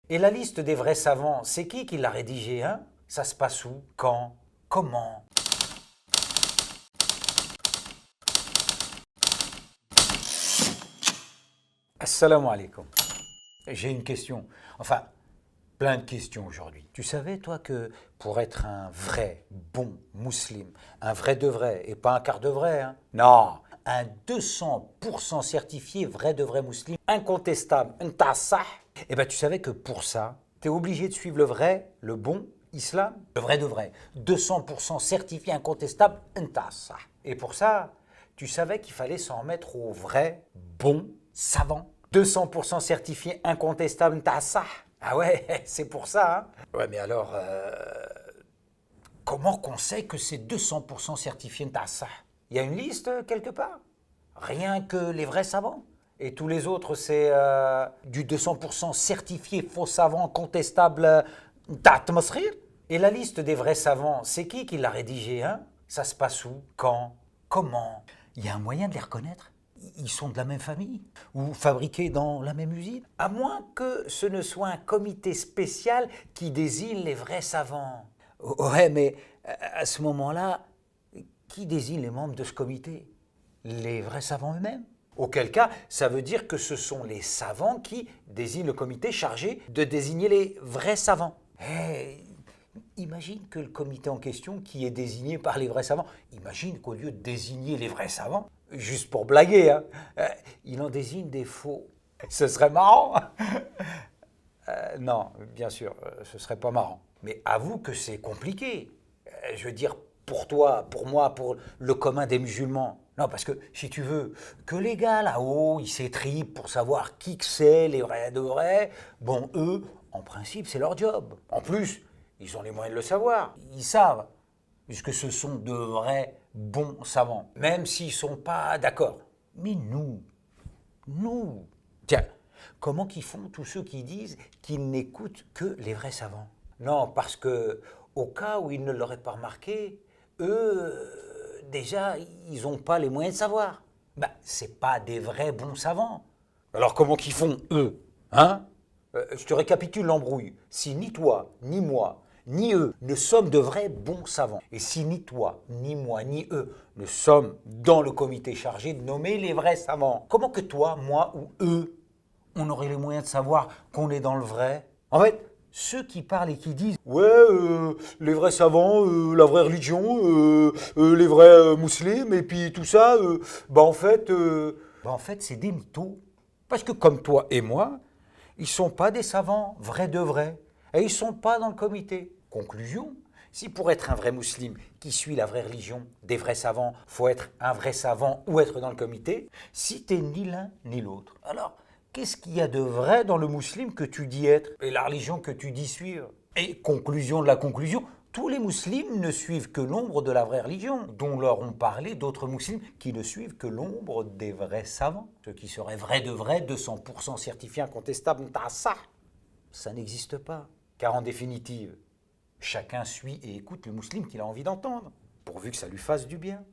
Et la liste des vrais savants, c'est qui l'a rédigée, hein? Ça se passe où? Quand? Comment? Assalamu alaikum. J'ai une question. Enfin, plein de questions aujourd'hui. Tu savais, toi, que pour être un vrai, bon musulman, un vrai de vrai, et pas un quart de vrai, hein? Non, un 200% certifié vrai de vrai musulman, incontestable, un sah, eh ben tu savais que pour ça, tu es obligé de suivre le vrai, le bon islam, le vrai de vrai, 200% certifié, incontestable, un sah. Et pour ça, tu savais qu'il fallait s'en remettre au vrai, bon, savant, 200% certifié, incontestable, un sah. Ah ouais, c'est pour ça, hein? Ouais, mais alors, comment qu'on sait que c'est 200% certifié Ntassa? Il y a une liste quelque part? Rien que les vrais savants? Et tous les autres, c'est du 200% certifié faux savant contestable Ntatmasrir? Et la liste des vrais savants, c'est qui l'a rédigée, hein? Ça se passe où? Quand? Comment? Il y a un moyen de les reconnaître? Ils sont de la même famille ou fabriqués dans la même usine? À moins que ce ne soit un comité spécial qui désigne les vrais savants. Ouais, mais à ce moment-là, qui désigne les membres de ce comité? Les vrais savants eux-mêmes? Auquel cas, ça veut dire que ce sont les savants qui désignent le comité chargé de désigner les vrais savants. Imagine que le comité en question, qui est désigné par les vrais savants, imagine qu'au lieu de désigner les vrais savants, juste pour blaguer, hein, il en désigne des faux. Ce serait marrant. Non, bien sûr, ce serait pas marrant. Mais avoue que c'est compliqué. Je veux dire, pour toi, pour moi, pour le commun des musulmans. Non, parce que si tu veux, que les gars là-haut, ils s'étripent pour savoir qui que c'est, les vrais de vrais, bon, eux, en principe, c'est leur job. En plus, ils ont les moyens de le savoir. Ils savent, puisque ce sont de vrais bons savants, même s'ils ne sont pas d'accord. Mais nous, tiens, comment qu'ils font tous ceux qui disent qu'ils n'écoutent que les vrais savants? Non, parce que au cas où ils ne l'auraient pas remarqué, eux, déjà, ils n'ont pas les moyens de savoir. Ben, c'est pas des vrais bons savants. Alors comment qu'ils font, eux? Hein? Je te récapitule l'embrouille. Si ni toi, ni moi, ni eux ne sommes de vrais bons savants, et si ni toi, ni moi, ni eux ne sommes dans le comité chargé de nommer les vrais savants, comment que toi, moi ou eux, on aurait les moyens de savoir qu'on est dans le vrai? En fait, ceux qui parlent et qui disent ouais, les vrais savants, la vraie religion, les vrais musulmans, et puis tout ça, en fait, c'est des mythos. Parce que comme toi et moi, ils ne sont pas des savants, vrais de vrais, et ils ne sont pas dans le comité. Conclusion, si pour être un vrai musulman qui suit la vraie religion des vrais savants, faut être un vrai savant ou être dans le comité, si t'es ni l'un ni l'autre, alors qu'est-ce qu'il y a de vrai dans le musulman que tu dis être et la religion que tu dis suivre? Et conclusion de la conclusion, tous les musulmans ne suivent que l'ombre de la vraie religion, dont leur ont parlé d'autres musulmans qui ne suivent que l'ombre des vrais savants. Ceux qui seraient vrais de vrai, 200% certifiés, incontestables, ça n'existe pas. Car en définitive, chacun suit et écoute le musulman qu'il a envie d'entendre, pourvu que ça lui fasse du bien.